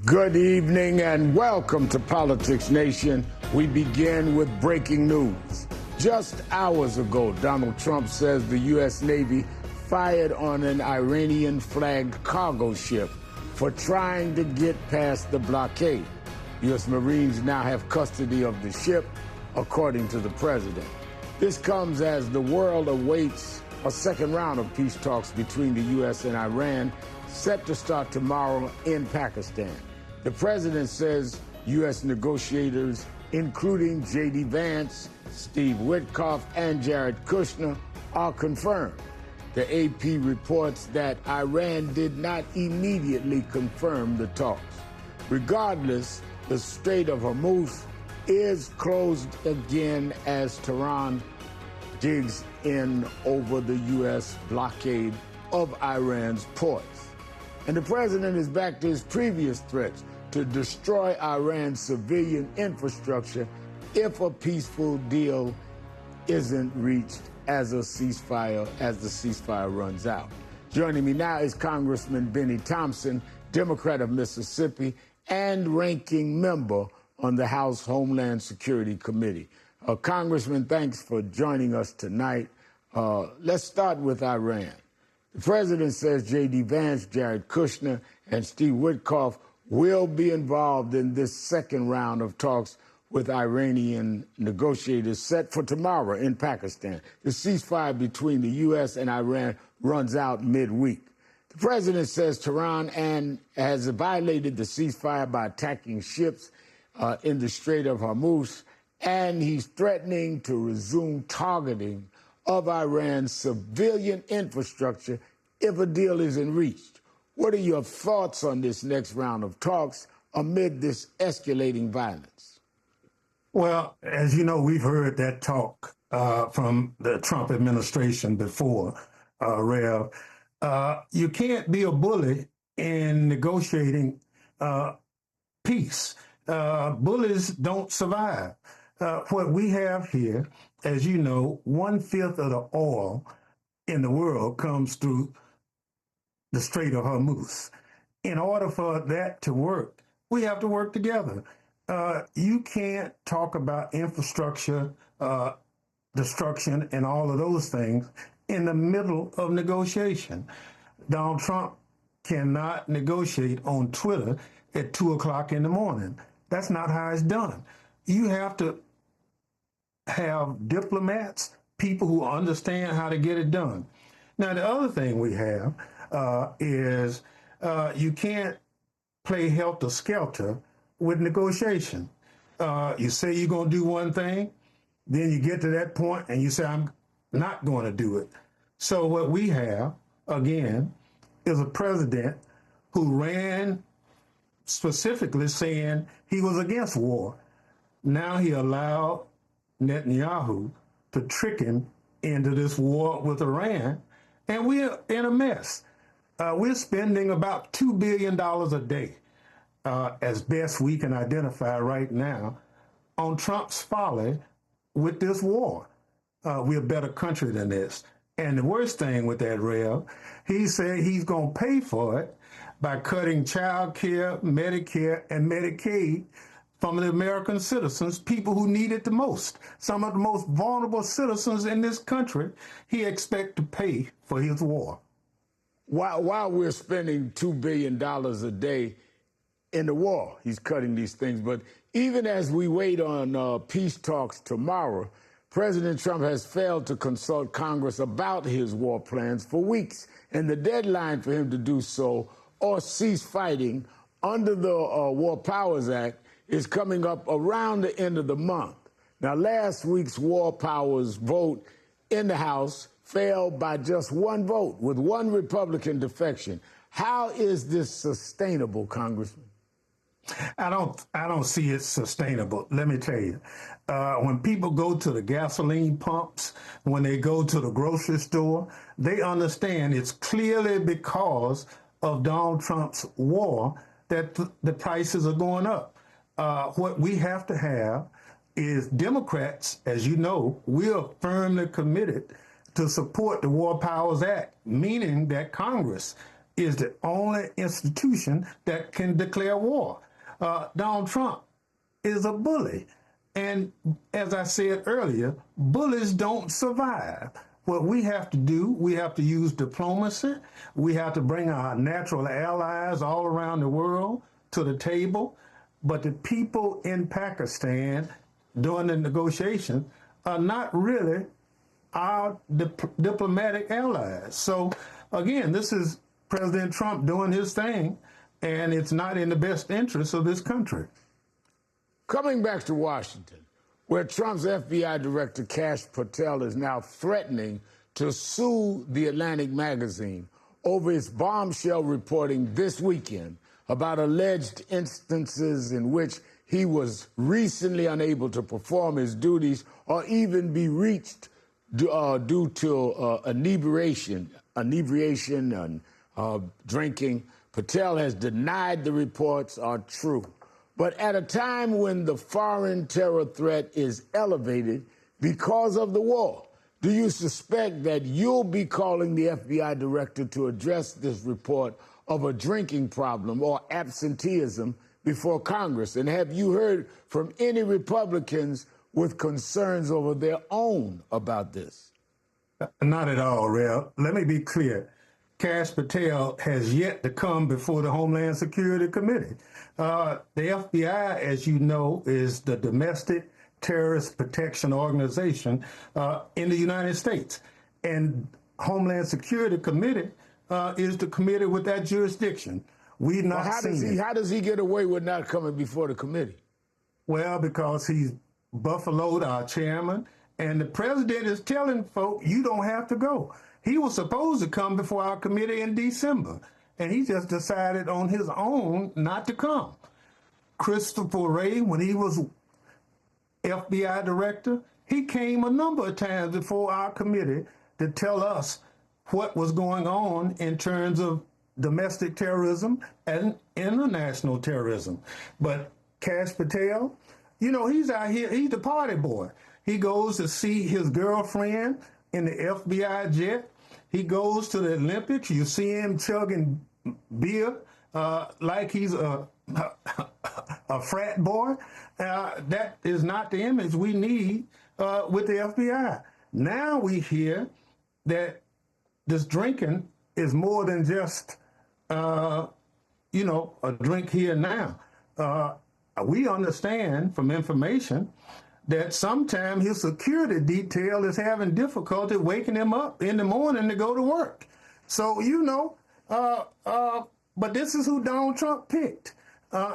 Good evening and welcome to Politics Nation. We begin with breaking news. Just hours ago, Donald Trump says the U.S. Navy fired on an Iranian-flagged cargo ship for trying to get past the blockade. U.S. Marines now have custody of the ship, according to the president. This comes as the world awaits a second round of peace talks between the U.S. and Iran, set to start tomorrow in Pakistan. The president says U.S. negotiators, including JD Vance, Steve Witkoff, and Jared Kushner, are confirmed. The AP reports that Iran did not immediately confirm the talks. Regardless, the Strait of Hormuz is closed again as Tehran digs in over the U.S. blockade of Iran's ports. And the president is back to his previous threats to destroy Iran's civilian infrastructure if a peaceful deal isn't reached as the ceasefire runs out. Joining me now is Congressman Benny Thompson, Democrat of Mississippi and ranking member on the House Homeland Security Committee. Congressman, thanks for joining us tonight. Let's start with Iran. The president says JD Vance, Jared Kushner, and Steve Witkoff will be involved in this second round of talks with Iranian negotiators set for tomorrow in Pakistan. The ceasefire between the U.S. and Iran runs out midweek. The president says Tehran has violated the ceasefire by attacking ships in the Strait of Hormuz, and he's threatening to resume targeting of Iran's civilian infrastructure if a deal isn't reached. What are your thoughts on this next round of talks amid this escalating violence? Well, as you know, we've heard that talk from the Trump administration before, Rev. You can't be a bully in negotiating peace. Bullies don't survive. What we have here, as you know, 1/5 of the oil in the world comes through the Strait of Hormuz. In order for that to work, we have to work together. You can't talk about infrastructure, destruction, and all of those things in the middle of negotiation. Donald Trump cannot negotiate on Twitter at 2 o'clock in the morning. That's not how it's done. You have to have diplomats, people who understand how to get it done. Now, the other thing we have is you can't play helter-skelter with negotiation. You say you're going to do one thing, then you get to that point and you say, I'm not going to do it. So what we have, again, is a president who ran specifically saying he was against war. Now he allowed Netanyahu to trick him into this war with Iran, and we're in a mess. We're spending about $2 billion a day, as best we can identify right now, on Trump's folly with this war. We're a better country than this. And the worst thing with that, Rev, he said he's going to pay for it by cutting child care, Medicare, and Medicaid from the American citizens, people who need it the most. Some of the most vulnerable citizens in this country, he expects to pay for his war. While we're spending $2 billion a day in the war, he's cutting these things. But even as we wait on peace talks tomorrow, President Trump has failed to consult Congress about his war plans for weeks. And the deadline for him to do so or cease fighting under the War Powers Act is coming up around the end of the month. Now, last week's War Powers vote in the House failed by just one vote, with one Republican defection. How is this sustainable, Congressman? I don't see it sustainable. Let me tell you, when people go to the gasoline pumps, when they go to the grocery store, they understand it's clearly because of Donald Trump's war that the prices are going up. What we have to have is Democrats, as you know, we are firmly committed to support the War Powers Act, meaning that Congress is the only institution that can declare war. Donald Trump is a bully. And as I said earlier, bullies don't survive. What we have to do, we have to use diplomacy. We have to bring our natural allies all around the world to the table. But the people in Pakistan during the negotiation are not really our diplomatic allies. So again, this is President Trump doing his thing, and it's not in the best interest of this country. Coming back to Washington, where Trump's FBI director Kash Patel is now threatening to sue the Atlantic magazine over its bombshell reporting this weekend about alleged instances in which he was recently unable to perform his duties or even be reached due to inebriation and drinking. Patel has denied the reports are true. But at a time when the foreign terror threat is elevated because of the war, do you suspect that you'll be calling the FBI director to address this report of a drinking problem or absenteeism before Congress? And have you heard from any Republicans with concerns over their own about this? Not at all, Rev. Let me be clear. Kash Patel has yet to come before the Homeland Security Committee. The FBI, as you know, is the domestic terrorist protection organization in the United States. And Homeland Security Committee is the committee with that jurisdiction. We've not seen it. How does he get away with not coming before the committee? Well, because he's buffaloed our chairman, and the president is telling folk, you don't have to go. He was supposed to come before our committee in December, and he just decided on his own not to come. Christopher Wray, when he was FBI director, he came a number of times before our committee to tell us what was going on in terms of domestic terrorism and international terrorism. But Kash Patel, you know, he's out here, he's the party boy. He goes to see his girlfriend in the FBI jet. He goes to the Olympics. You see him chugging beer like he's a frat boy. That is not the image we need with the FBI. Now we hear that this drinking is more than just, a drink here and now. We understand from information that sometimes his security detail is having difficulty waking him up in the morning to go to work. So, but this is who Donald Trump picked.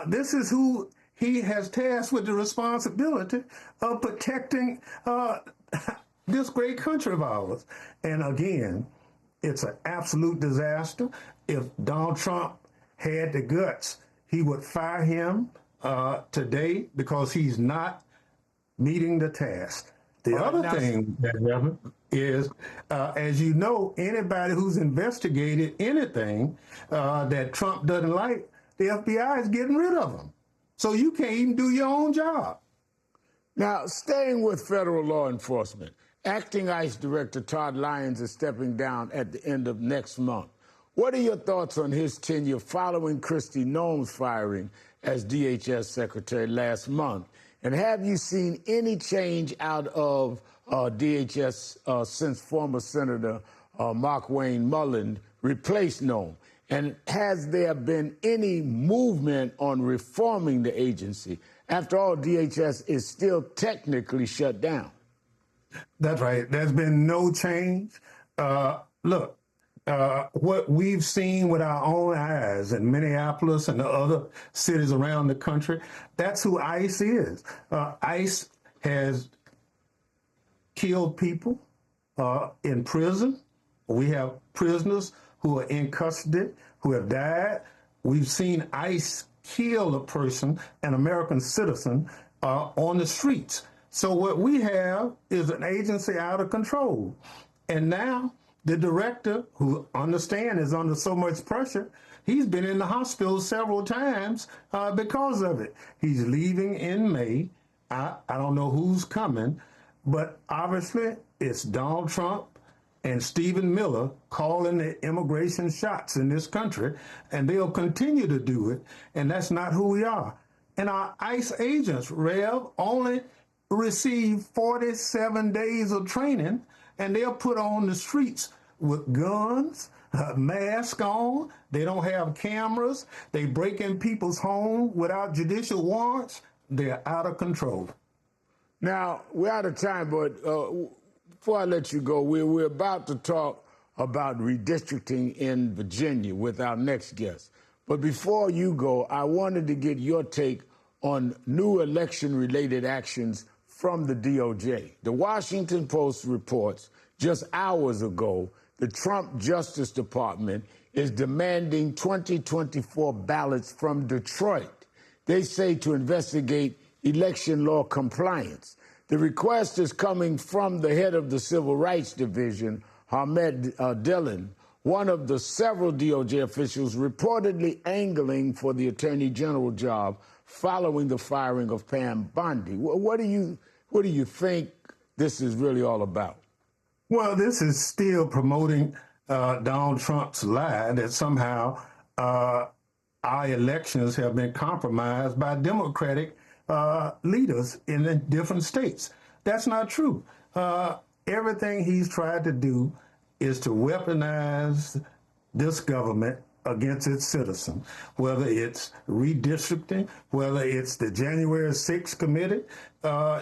This is who he has tasked with the responsibility of protecting this great country of ours. And again, it's an absolute disaster. If Donald Trump had the guts, he would fire him today because he's not meeting the task. The other thing, Reverend, is, as you know, anybody who's investigated anything that Trump doesn't like, the FBI is getting rid of them. So you can't even do your own job. Now, staying with federal law enforcement, Acting ICE Director Todd Lyons is stepping down at the end of next month. What are your thoughts on his tenure following Kristi Noem's firing as DHS Secretary last month? And have you seen any change out of DHS since former Senator Markwayne Mullin replaced Noem? And has there been any movement on reforming the agency? After all, DHS is still technically shut down. That's right. There's been no change. Look, what we've seen with our own eyes in Minneapolis and the other cities around the country, that's who ICE is. ICE has killed people in prison. We have prisoners who are in custody, who have died. We've seen ICE kill a person, an American citizen, on the streets. So what we have is an agency out of control. And now the director, who understand is under so much pressure, he's been in the hospital several times because of it. He's leaving in May. I don't know who's coming, but obviously it's Donald Trump and Stephen Miller calling the immigration shots in this country, and they'll continue to do it, and that's not who we are. And our ICE agents, Rev, only receive 47 days of training, and they're put on the streets with guns, mask on. They don't have cameras. They break in people's homes without judicial warrants. They're out of control. Now, we're out of time, but before I let you go, we're about to talk about redistricting in Virginia with our next guest. But before you go, I wanted to get your take on new election-related actions from the DOJ. The Washington Post reports just hours ago the Trump Justice Department is demanding 2024 ballots from Detroit. They say to investigate election law compliance. The request is coming from the head of the Civil Rights Division, Ahmed Dillon, one of the several DOJ officials reportedly angling for the Attorney General job following the firing of Pam Bondi. What do you think this is really all about? Well, this is still promoting Donald Trump's lie that somehow our elections have been compromised by Democratic leaders in the different states. That's not true. Everything he's tried to do is to weaponize this government against its citizens, whether it's redistricting, whether it's the January 6th committee.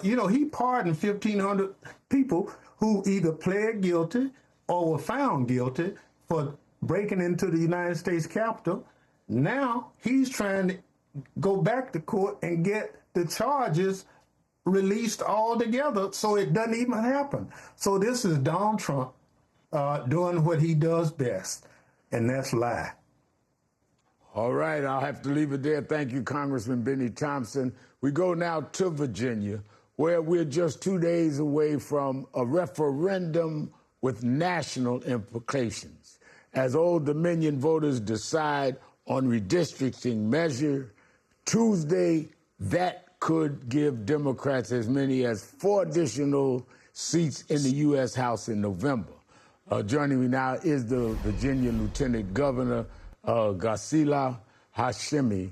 He pardoned 1,500 people who either pled guilty or were found guilty for breaking into the United States Capitol. Now he's trying to go back to court and get the charges released altogether so it doesn't even happen. So this is Donald Trump doing what he does best, and that's lie. All right, I'll have to leave it there. Thank you, Congressman Benny Thompson. We go now to Virginia, where we're just 2 days away from a referendum with national implications. As Old Dominion voters decide on redistricting measure, Tuesday, that could give Democrats as many as 4 additional seats in the U.S. House in November. Joining me now is the Virginia Lieutenant Governor, Ghasila Hashemi,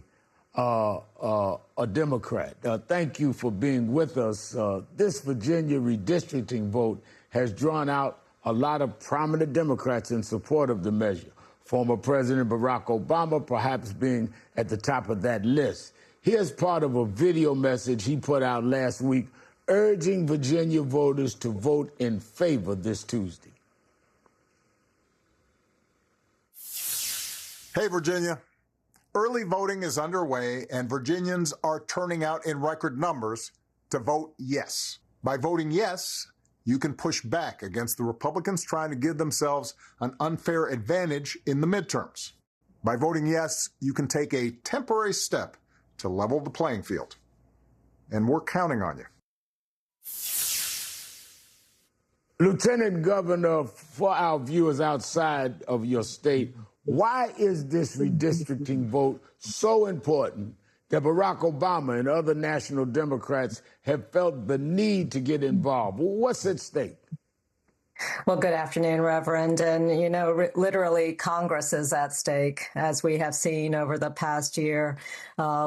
a Democrat. Thank you for being with us. This Virginia redistricting vote has drawn out a lot of prominent Democrats in support of the measure. Former President Barack Obama perhaps being at the top of that list. Here's part of a video message he put out last week urging Virginia voters to vote in favor this Tuesday. Hey, Virginia. Early voting is underway, and Virginians are turning out in record numbers to vote yes. By voting yes, you can push back against the Republicans trying to give themselves an unfair advantage in the midterms. By voting yes, you can take a temporary step to level the playing field. And we're counting on you. Lieutenant Governor, for our viewers outside of your state, why is this redistricting vote so important that Barack Obama and other national Democrats have felt the need to get involved? What's at stake? Well, good afternoon, Reverend. And, literally Congress is at stake. As we have seen over the past year,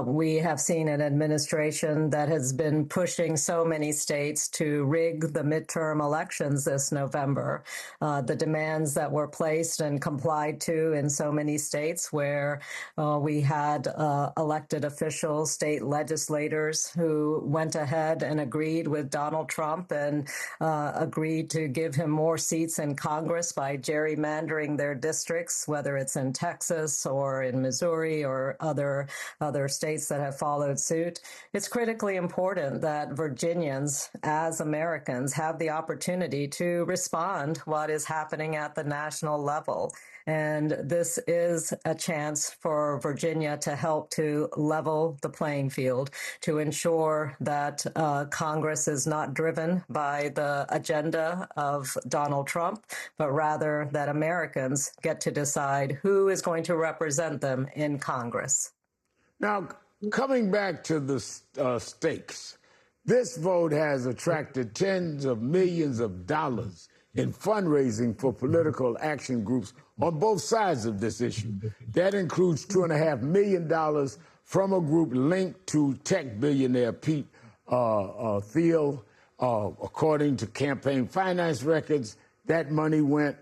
we have seen an administration that has been pushing so many states to rig the midterm elections this November. The demands that were placed and complied to in so many states where we had elected officials, state legislators who went ahead and agreed with Donald Trump and agreed to give him more seats in Congress by gerrymandering their districts, whether it's in Texas or in Missouri or other states that have followed suit. It's critically important that Virginians, as Americans, have the opportunity to respond to what is happening at the national level. And this is a chance for Virginia to help to level the playing field, to ensure that Congress is not driven by the agenda of Donald Trump, but rather that Americans get to decide who is going to represent them in Congress. Now, coming back to the stakes, this vote has attracted tens of millions of dollars in fundraising for political action groups on both sides of this issue. That includes $2.5 million from a group linked to tech billionaire Pete Thiel. According to campaign finance records, that money went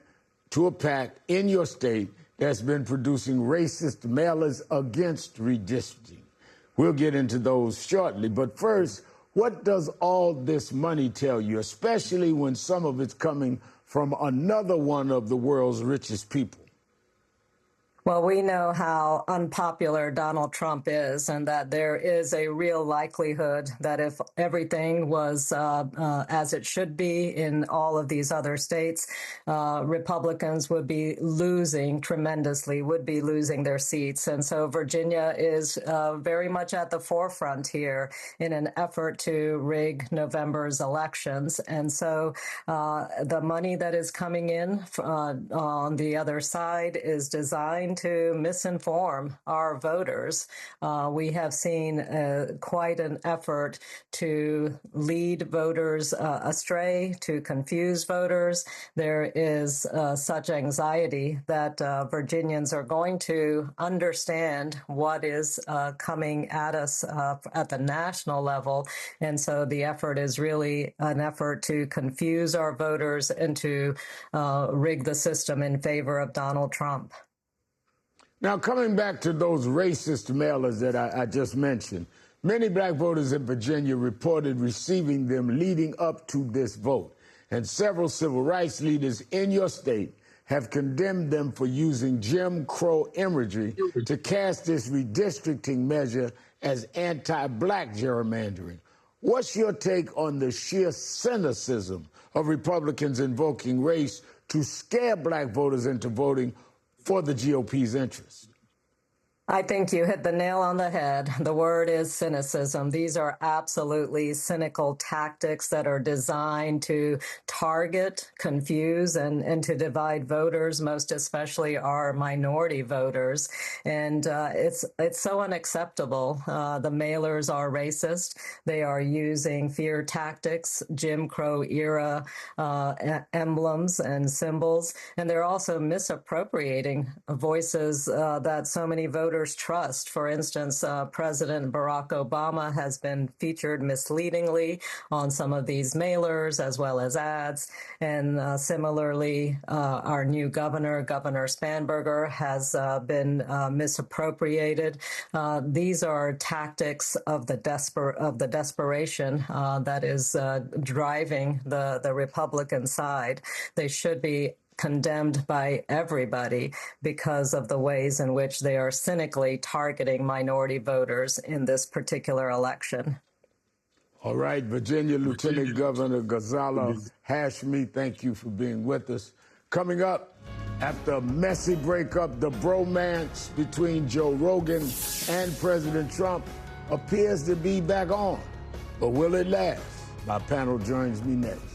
to a PAC in your state that's been producing racist mailers against redistricting. We'll get into those shortly. But first, what does all this money tell you, especially when some of it's coming from another one of the world's richest people? Well, we know how unpopular Donald Trump is, and that there is a real likelihood that if everything was as it should be in all of these other states, Republicans would be losing tremendously, would be losing their seats. And so Virginia is very much at the forefront here in an effort to rig November's elections. And so the money that is coming in on the other side is designed to misinform our voters. We have seen quite an effort to lead voters astray, to confuse voters. There is such anxiety that Virginians are going to understand what is coming at us at the national level. And so the effort is really an effort to confuse our voters and to rig the system in favor of Donald Trump. Now, coming back to those racist mailers that I just mentioned, many black voters in Virginia reported receiving them leading up to this vote. And several civil rights leaders in your state have condemned them for using Jim Crow imagery to cast this redistricting measure as anti-black gerrymandering. What's your take on the sheer cynicism of Republicans invoking race to scare black voters into voting for the GOP's interest? I think you hit the nail on the head. The word is cynicism. These are absolutely cynical tactics that are designed to target, confuse, and to divide voters, most especially our minority voters. And it's so unacceptable. The mailers are racist. They are using fear tactics, Jim Crow era emblems and symbols, and they're also misappropriating voices that so many voters trust. For instance, President Barack Obama has been featured misleadingly on some of these mailers as well as ads. And similarly, our new governor, Governor Spanberger, has been misappropriated. These are tactics of the desperation that is driving the Republican side. They should be condemned by everybody because of the ways in which they are cynically targeting minority voters in this particular election. All right, Virginia Lieutenant Governor Ghazala Hashmi, thank you for being with us. Coming up, after a messy breakup, the bromance between Joe Rogan and President Trump appears to be back on. But will it last? My panel joins me next.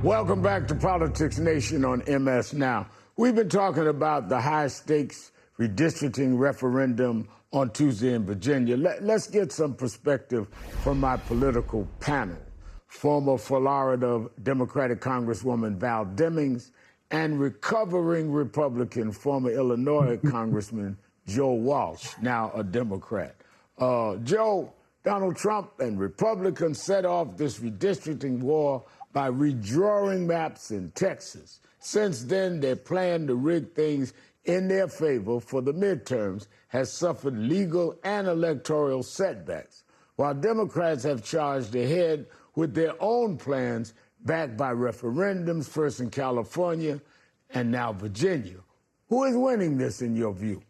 Welcome back to Politics Nation on MS Now. We've been talking about the high-stakes redistricting referendum on Tuesday in Virginia. Let's get some perspective from my political panel. Former Florida Democratic Congresswoman Val Demings and recovering Republican former Illinois Congressman Joe Walsh, now a Democrat. Joe, Donald Trump and Republicans set off this redistricting war by redrawing maps in Texas. Since then, their plan to rig things in their favor for the midterms has suffered legal and electoral setbacks, while Democrats have charged ahead with their own plans backed by referendums, first in California and now Virginia. Who is winning this in your view?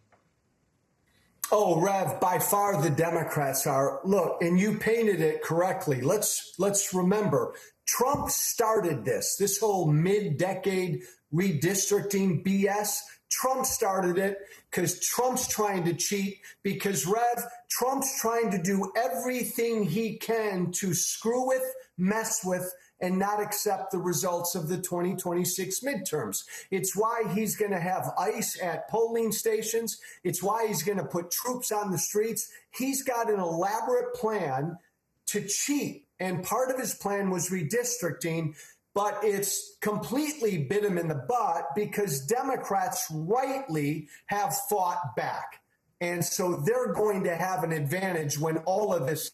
Oh, Rev, by far the Democrats are. Look, and you painted it correctly. Let's remember, Trump started this whole mid-decade redistricting BS. Trump started it because Trump's trying to cheat, because, Rev, Trump's trying to do everything he can to screw with, mess with, and not accept the results of the 2026 midterms. It's why he's going to have ICE at polling stations. It's why he's going to put troops on the streets. He's got an elaborate plan to cheat. And part of his plan was redistricting, but it's completely bit him in the butt because Democrats rightly have fought back. And so they're going to have an advantage when all of this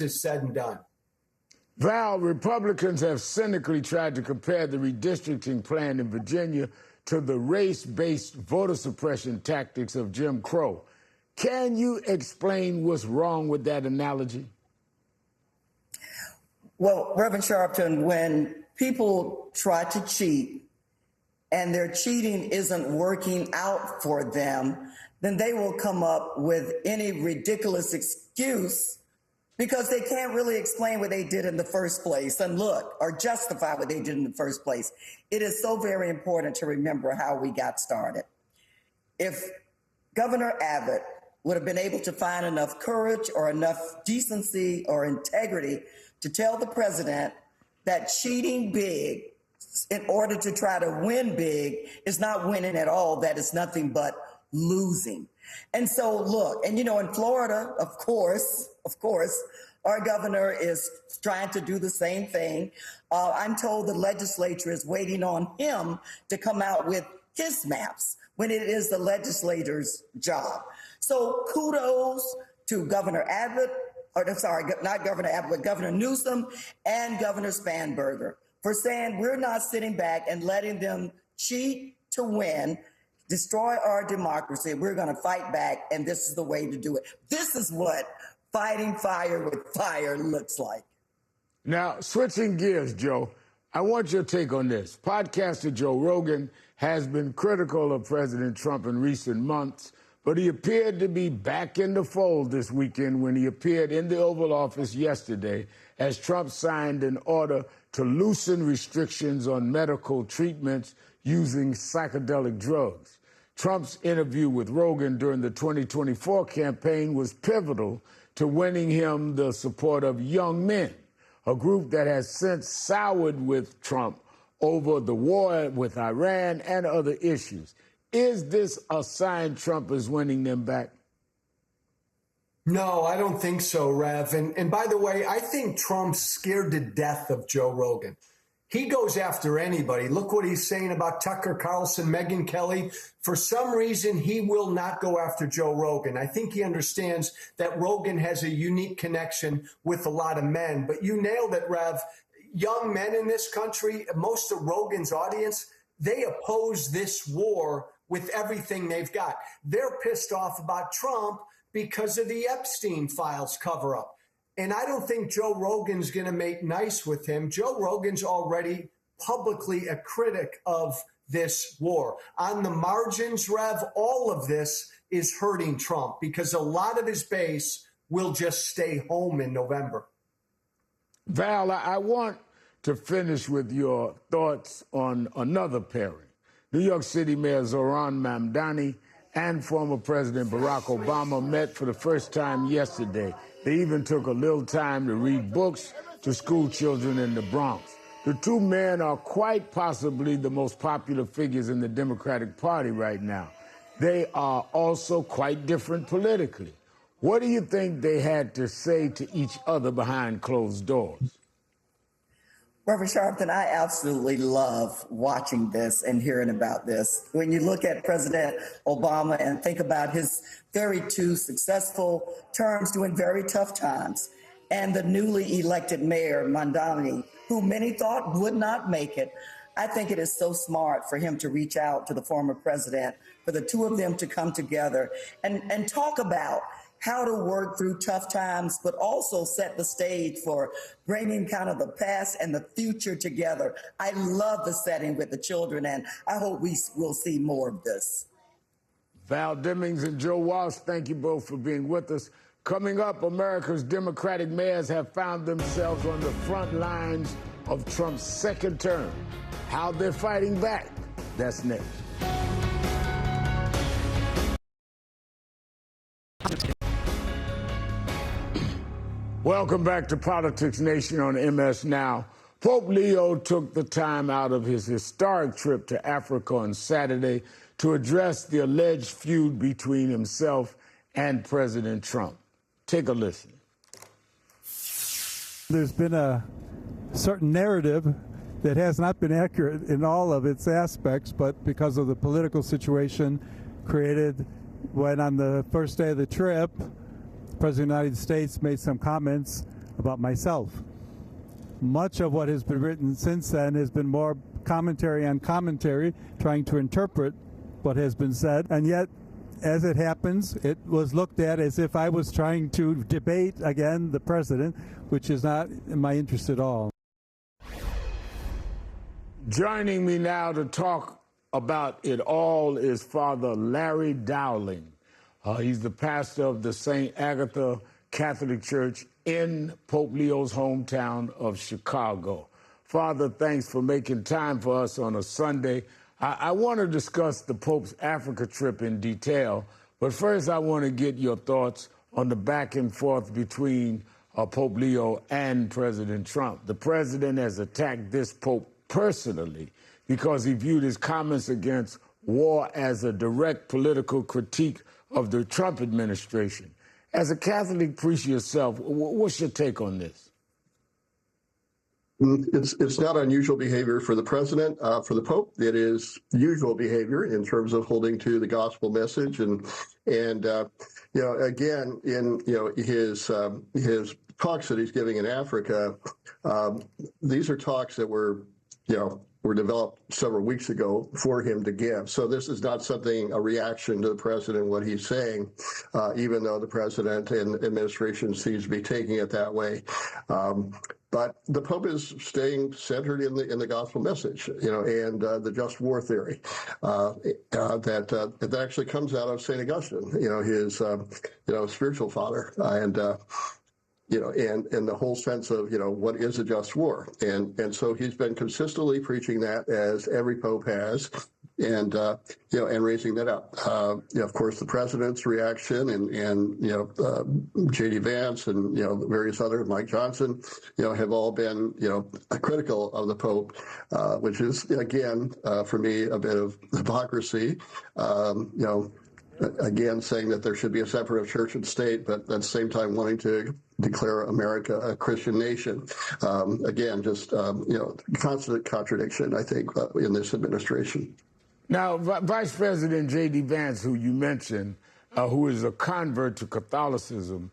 is said and done. Val, Republicans have cynically tried to compare the redistricting plan in Virginia to the race-based voter suppression tactics of Jim Crow. Can you explain what's wrong with that analogy? Well, Reverend Sharpton, when people try to cheat and their cheating isn't working out for them, then they will come up with any ridiculous excuse because they can't really explain what they did in the first place and look, or justify what they did in the first place. It is so very important to remember how we got started. If Governor Abbott would have been able to find enough courage or enough decency or integrity to tell the president that cheating big in order to try to win big is not winning at all, that is nothing but losing. And so look, and you know, in Florida, of course, our governor is trying to do the same thing. I'm told the legislature is waiting on him to come out with his maps when it is the legislator's job. So kudos to Governor Abbott, not Governor Abbott, but Governor Newsom and Governor Spanberger for saying we're not sitting back and letting them cheat to win, destroy our democracy. We're going to fight back, and this is the way to do it. This is what fighting fire with fire looks like. Now, switching gears, Joe, I want your take on this. Podcaster Joe Rogan has been critical of President Trump in recent months, but he appeared to be back in the fold this weekend when he appeared in the Oval Office yesterday as Trump signed an order to loosen restrictions on medical treatments using psychedelic drugs. Trump's interview with Rogan during the 2024 campaign was pivotal to winning him the support of young men, a group that has since soured with Trump over the war with Iran and other issues. Is this a sign Trump is winning them back? No, I don't think so, Rev. And by the way, I think Trump's scared to death of Joe Rogan. He goes after anybody. Look what he's saying about Tucker Carlson, Megyn Kelly. For some reason, he will not go after Joe Rogan. I think he understands that Rogan has a unique connection with a lot of men. But you nailed it, Rev. Young men in this country, most of Rogan's audience, they oppose this war with everything they've got. They're pissed off about Trump because of the Epstein files cover-up. And I don't think Joe Rogan's going to make nice with him. Joe Rogan's already publicly a critic of this war. On the margins, Rev, all of this is hurting Trump because a lot of his base will just stay home in November. Val, I want to finish with your thoughts on another pairing. New York City Mayor Zohran Mamdani and former President Barack Obama met for the first time yesterday. They even took a little time to read books to school children in the Bronx. The two men are quite possibly the most popular figures in the Democratic Party right now. They are also quite different politically. What do you think they had to say to each other behind closed doors? Reverend Sharpton, I absolutely love watching this and hearing about this. When you look at President Obama and think about his very two successful terms during very tough times, and the newly elected mayor, Mamdani, who many thought would not make it, I think it is so smart for him to reach out to the former president, for the two of them to come together and talk about how to work through tough times, but also set the stage for bringing kind of the past and the future together. I love the setting with the children, and I hope we will see more of this. Val Demings and Joe Walsh, thank you both for being with us. Coming up, America's Democratic mayors have found themselves on the front lines of Trump's second term. How they're fighting back. That's next. Welcome back to Politics Nation on MS Now. Pope Leo took the time out of his historic trip to Africa on Saturday to address the alleged feud between himself and President Trump. Take a listen. There's been a certain narrative that has not been accurate in all of its aspects, but because of the political situation created when on the first day of the trip, the President of the United States made some comments about myself. Much of what has been written since then has been more commentary on commentary, trying to interpret what has been said, and yet, as it happens, it was looked at as if I was trying to debate, again, the president, which is not in my interest at all. Joining me now to talk about it all is Father Larry Dowling. He's the pastor of the St. Agatha Catholic Church in Pope Leo's hometown of Chicago. Father, thanks for making time for us on a Sunday. I want to discuss the Pope's Africa trip in detail, but first I want to get your thoughts on the back and forth between Pope Leo and President Trump. The president has attacked this Pope personally because he viewed his comments against war as a direct political critique of the Trump administration. As a Catholic priest yourself, what's your take on this? It's not unusual behavior for the president, for the Pope. It is usual behavior in terms of holding to the gospel message, and again, in his talks that he's giving in Africa, these are talks that were developed several weeks ago for him to give. So this is not a reaction to the president, what he's saying, even though the president and administration seems to be taking it that way. But the Pope is staying centered in the gospel message, and the just war theory that actually comes out of St. Augustine, his spiritual father, and the whole sense of, what is a just war. And so he's been consistently preaching that, as every Pope has, and raising that up. Of course, the president's reaction and JD Vance and, various others, Mike Johnson, have all been, critical of the Pope, which is, again, for me, a bit of hypocrisy. Again, saying that there should be a separate of church and state, but at the same time wanting to declare America a Christian nation. Again, just, constant contradiction, I think, in this administration. Now, Vice President JD Vance, who you mentioned, who is a convert to Catholicism,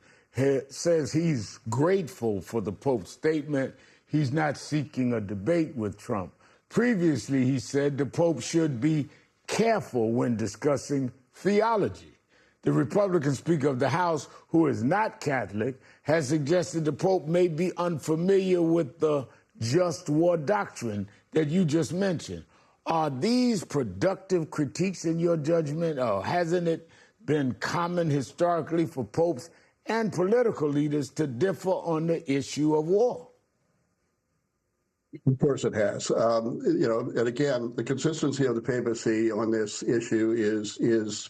says he's grateful for the Pope's statement. He's not seeking a debate with Trump. Previously, he said the Pope should be careful when discussing theology. The Republican Speaker of the House, who is not Catholic, has suggested the Pope may be unfamiliar with the just war doctrine that you just mentioned. Are these productive critiques in your judgment, or hasn't it been common historically for popes and political leaders to differ on the issue of war? Of course it has. And again, the consistency of the papacy on this issue is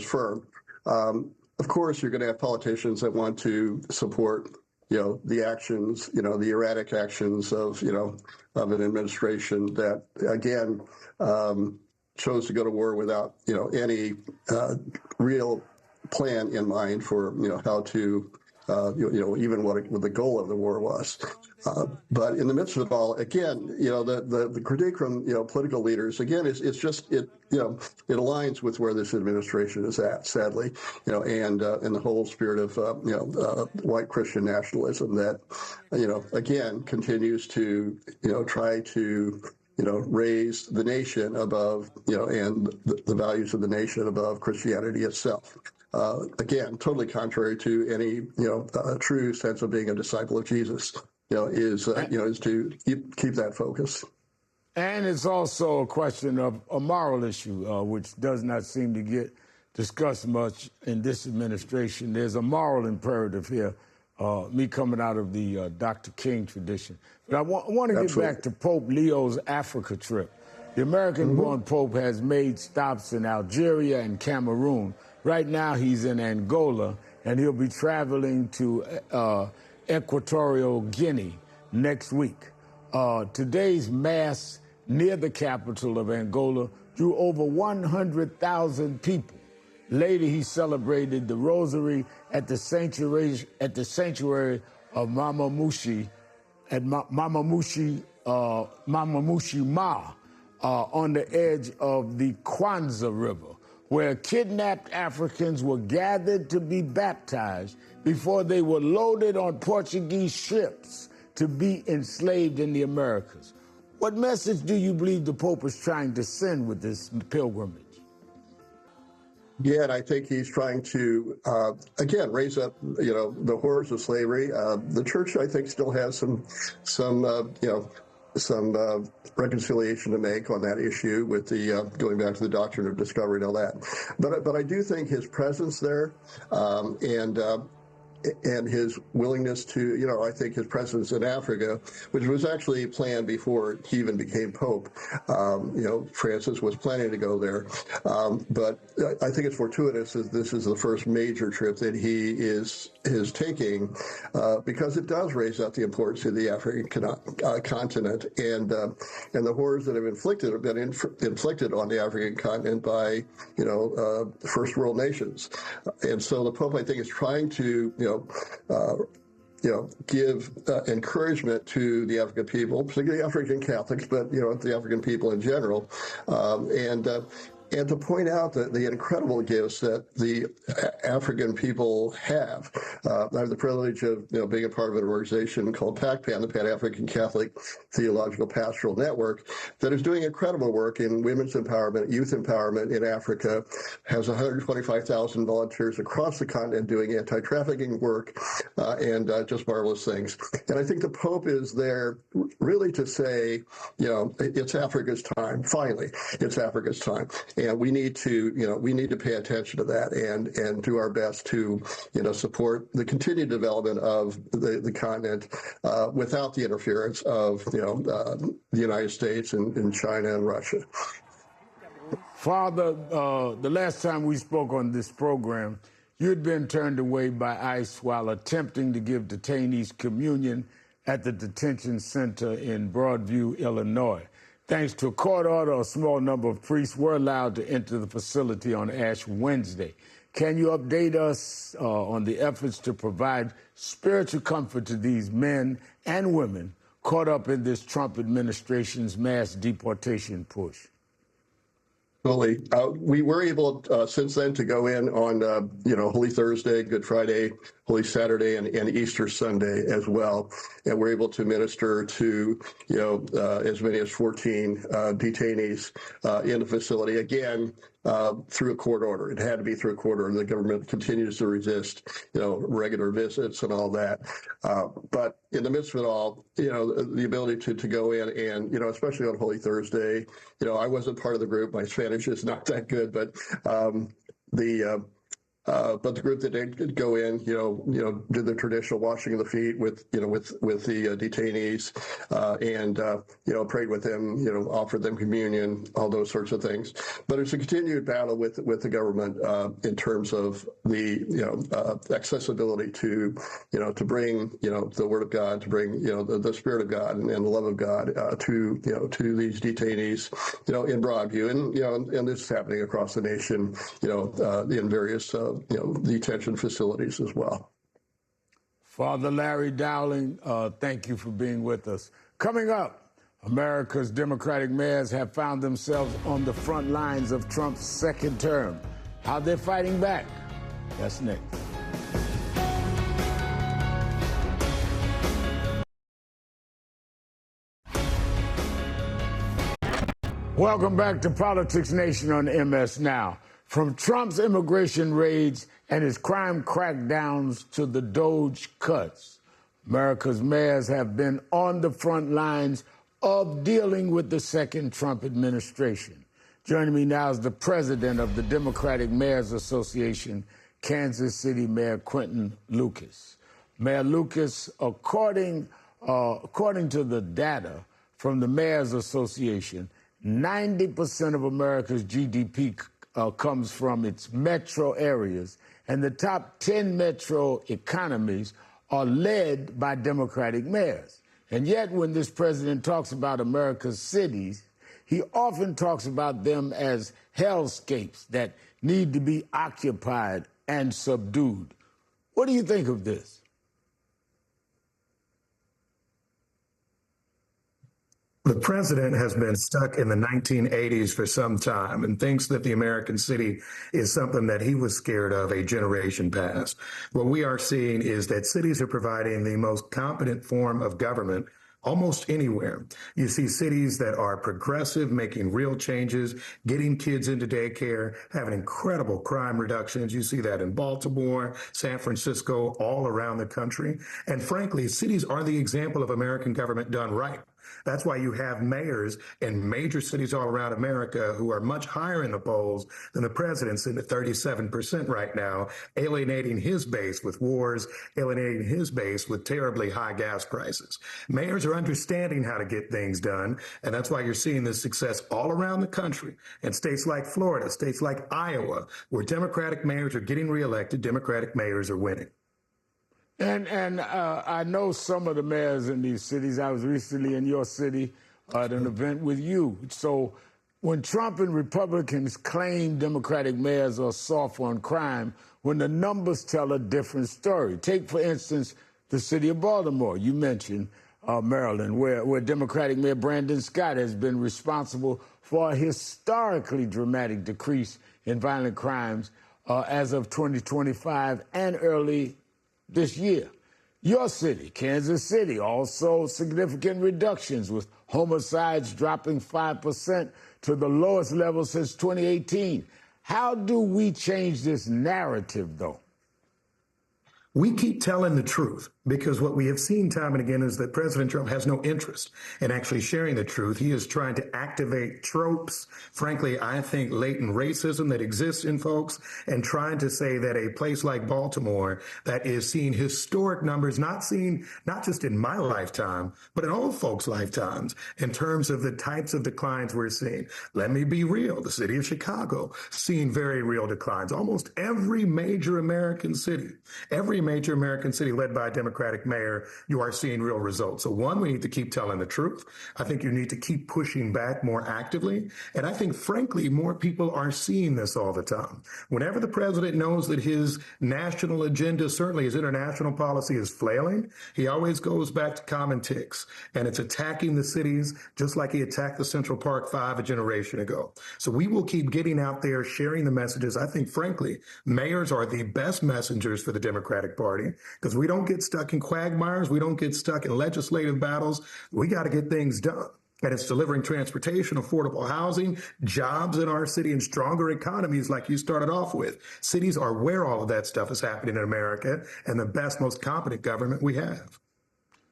firm. Of course, you're going to have politicians that want to support, the actions, the erratic actions of an administration that, again, chose to go to war without, any real plan in mind for, how to, even what the goal of the war was. But in the midst of it all, again, the critique from, political leaders, again, it aligns with where this administration is at, sadly, and the whole spirit of, white Christian nationalism that, again, continues to, try to, raise the nation above, and the values of the nation above Christianity itself. Again, totally contrary to any, true sense of being a disciple of Jesus, is to keep that focus. And it's also a question of a moral issue, which does not seem to get discussed much in this administration. There's a moral imperative here, me coming out of the Dr. King tradition. But I want to get back to Pope Leo's Africa trip. The American-born Pope has made stops in Algeria and Cameroon. Right now he's in Angola, and he'll be traveling to Equatorial Guinea next week. Today's mass near the capital of Angola drew over 100,000 people. Later, he celebrated the rosary at the sanctuary of Mama Mushi, at Mama Mushi Ma, on the edge of the Kwanzaa River, where kidnapped Africans were gathered to be baptized before they were loaded on Portuguese ships to be enslaved in the Americas. What message do you believe the Pope is trying to send with this pilgrimage? Yeah, and I think he's trying to, again, raise up, the horrors of slavery. The church, I think, still has some reconciliation to make on that issue with the going back to the doctrine of discovery and all that. But I do think his presence there and his willingness to, I think his presence in Africa, which was actually planned before he even became Pope. Francis was planning to go there. But I think it's fortuitous that this is the first major trip that he is taking because it does raise up the importance of the African continent and the horrors that have been inflicted on the African continent by, first world nations. And so the Pope, I think, is trying to, give encouragement to the African people, particularly African Catholics, but, the African people in general, and to point out the incredible gifts that the African people have. I have the privilege of being a part of an organization called PACPAN, the Pan-African Catholic Theological Pastoral Network, that is doing incredible work in women's empowerment, youth empowerment in Africa, has 125,000 volunteers across the continent doing anti-trafficking work and just marvelous things. And I think the Pope is there really to say, it's Africa's time. Finally, it's Africa's time. And we need to pay attention to that and do our best to, support the continued development of the continent without the interference of, the United States and China and Russia. Father, the last time we spoke on this program, you had been turned away by ICE while attempting to give detainees communion at the detention center in Broadview, Illinois. Thanks to a court order, a small number of priests were allowed to enter the facility on Ash Wednesday. Can you update us on the efforts to provide spiritual comfort to these men and women caught up in this Trump administration's mass deportation push? Absolutely. We were able since then to go in on, Holy Thursday, Good Friday, Holy Saturday, and Easter Sunday as well. And we're able to minister to, as many as 14 detainees in the facility. Again, through a court order. It had to be through a court order. The government continues to resist, regular visits and all that. But in the midst of it all, the ability to go in and, especially on Holy Thursday, I wasn't part of the group. My Spanish is not that good, but but the group that did go in, did the traditional washing of the feet with the detainees, and prayed with them, offered them communion, all those sorts of things. But it's a continued battle with the government in terms of the accessibility to bring the Word of God, to bring the Spirit of God and the love of God to these detainees in Broadview, and this is happening across the nation, in various detention facilities as well. Father Larry Dowling, thank you for being with us. Coming up, America's Democratic mayors have found themselves on the front lines of Trump's second term. How they're fighting back? That's next. Welcome back to Politics Nation on MS Now. From Trump's immigration raids and his crime crackdowns to the DOGE cuts, America's mayors have been on the front lines of dealing with the second Trump administration. Joining me now is the president of the Democratic Mayors Association, Kansas City Mayor Quinton Lucas. Mayor Lucas, according to the data from the Mayors Association, 90% of America's GDP comes from its metro areas, and the top 10 metro economies are led by Democratic mayors. And yet, when this president talks about America's cities, he often talks about them as hellscapes that need to be occupied and subdued. What do you think of this? The president has been stuck in the 1980s for some time and thinks that the American city is something that he was scared of a generation past. What we are seeing is that cities are providing the most competent form of government almost anywhere. You see cities that are progressive, making real changes, getting kids into daycare, having incredible crime reductions. You see that in Baltimore, San Francisco, all around the country. And frankly, cities are the example of American government done right. That's why you have mayors in major cities all around America who are much higher in the polls than the president's, in at 37% right now, alienating his base with wars, alienating his base with terribly high gas prices. Mayors are understanding how to get things done, and that's why you're seeing this success all around the country. In states like Florida, states like Iowa, where Democratic mayors are getting reelected, Democratic mayors are winning. And I know some of the mayors in these cities. I was recently in your city at an event with you. So when Trump and Republicans claim Democratic mayors are soft on crime, when the numbers tell a different story. Take, for instance, the city of Baltimore. You mentioned Maryland, where Democratic Mayor Brandon Scott has been responsible for a historically dramatic decrease in violent crimes as of 2025 and early this year. Your city, Kansas City, also significant reductions, with homicides dropping 5% to the lowest level since 2018. How do we change this narrative, though? We keep telling the truth, because what we have seen time and again is that President Trump has no interest in actually sharing the truth. He is trying to activate tropes, frankly, I think latent racism that exists in folks, and trying to say that a place like Baltimore that is seeing historic numbers, not just in my lifetime, but in all folks' lifetimes, in terms of the types of declines we're seeing. Let me be real. The city of Chicago seeing very real declines. Almost every major American city led by a Democratic mayor, you are seeing real results. So one, we need to keep telling the truth. I think you need to keep pushing back more actively. And I think, frankly, more people are seeing this all the time. Whenever the president knows that his national agenda, certainly his international policy, is flailing, he always goes back to common ticks. And it's attacking the cities just like he attacked the Central Park 5 a generation ago. So we will keep getting out there, sharing the messages. I think, frankly, mayors are the best messengers for the Democratic Party, because we don't get stuck in quagmires. We don't get stuck in legislative battles. We got to get things done. And it's delivering transportation, affordable housing, jobs in our city, and stronger economies like you started off with. Cities are where all of that stuff is happening in America, and the best, most competent government we have.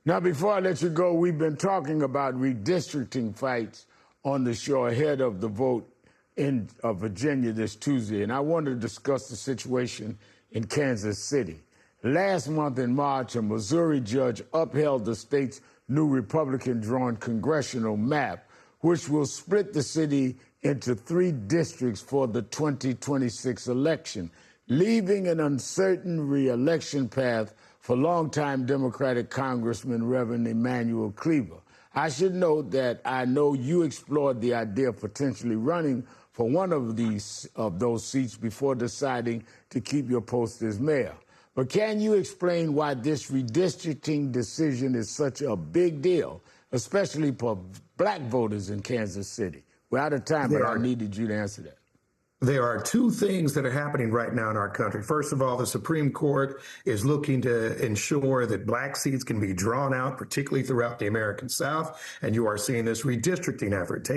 Now, before I let you go, we've been talking about redistricting fights on the show ahead of the vote in Virginia this Tuesday. And I want to discuss the situation in Kansas City. Last month in March, a Missouri judge upheld the state's new Republican-drawn congressional map, which will split the city into 3 districts for the 2026 election, leaving an uncertain re-election path for longtime Democratic Congressman Reverend Emanuel Cleaver. I should note that I know you explored the idea of potentially running for one of those seats before deciding to keep your post as mayor. But can you explain why this redistricting decision is such a big deal, especially for black voters in Kansas City? We're out of time, but I needed you to answer that. There are 2 things that are happening right now in our country. First of all, the Supreme Court is looking to ensure that black seats can be drawn out, particularly throughout the American South. And you are seeing this redistricting effort,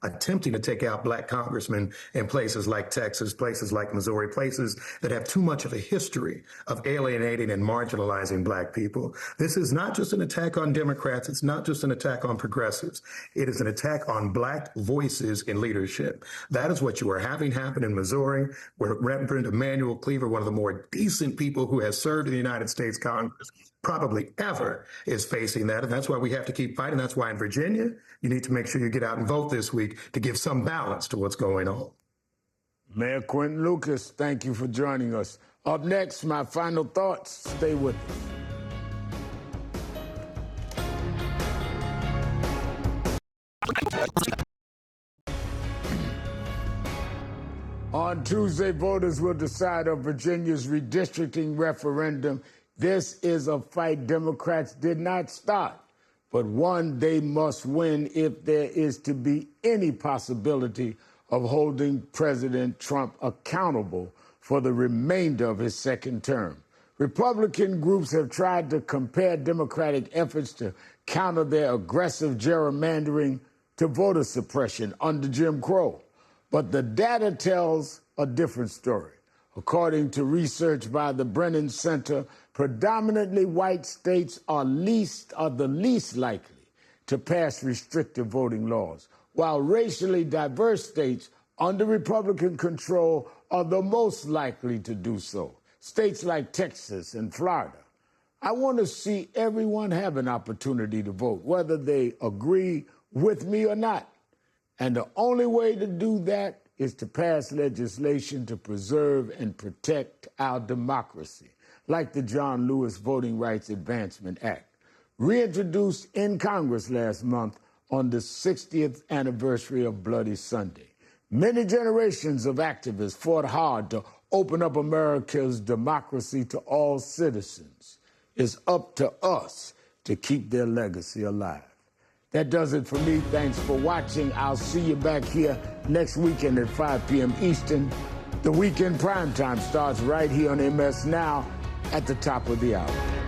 attempting to take out black congressmen in places like Texas, places like Missouri, places that have too much of a history of alienating and marginalizing black people. This is not just an attack on Democrats. It's not just an attack on progressives. It is an attack on black voices in leadership. That is what you are having happen in Missouri, where Reverend Emanuel Cleaver, one of the more decent people who has served in the United States Congress probably ever, is facing that. And that's why we have to keep fighting. That's why in Virginia, you need to make sure you get out and vote this week to give some balance to what's going on. Mayor Quentin Lucas, thank you for joining us. Up next, my final thoughts. Stay with us. On Tuesday, voters will decide on Virginia's redistricting referendum. This is a fight Democrats did not start, but one they must win if there is to be any possibility of holding President Trump accountable for the remainder of his second term. Republican groups have tried to compare Democratic efforts to counter their aggressive gerrymandering to voter suppression under Jim Crow. But the data tells a different story. According to research by the Brennan Center, predominantly white states are the least likely to pass restrictive voting laws, while racially diverse states under Republican control are the most likely to do so. States like Texas and Florida. I want to see everyone have an opportunity to vote, whether they agree with me or not. And the only way to do that is to pass legislation to preserve and protect our democracy, like the John Lewis Voting Rights Advancement Act, reintroduced in Congress last month on the 60th anniversary of Bloody Sunday. Many generations of activists fought hard to open up America's democracy to all citizens. It's up to us to keep their legacy alive. That does it for me. Thanks for watching. I'll see you back here next weekend at 5 p.m. Eastern. The weekend primetime starts right here on MS Now at the top of the hour.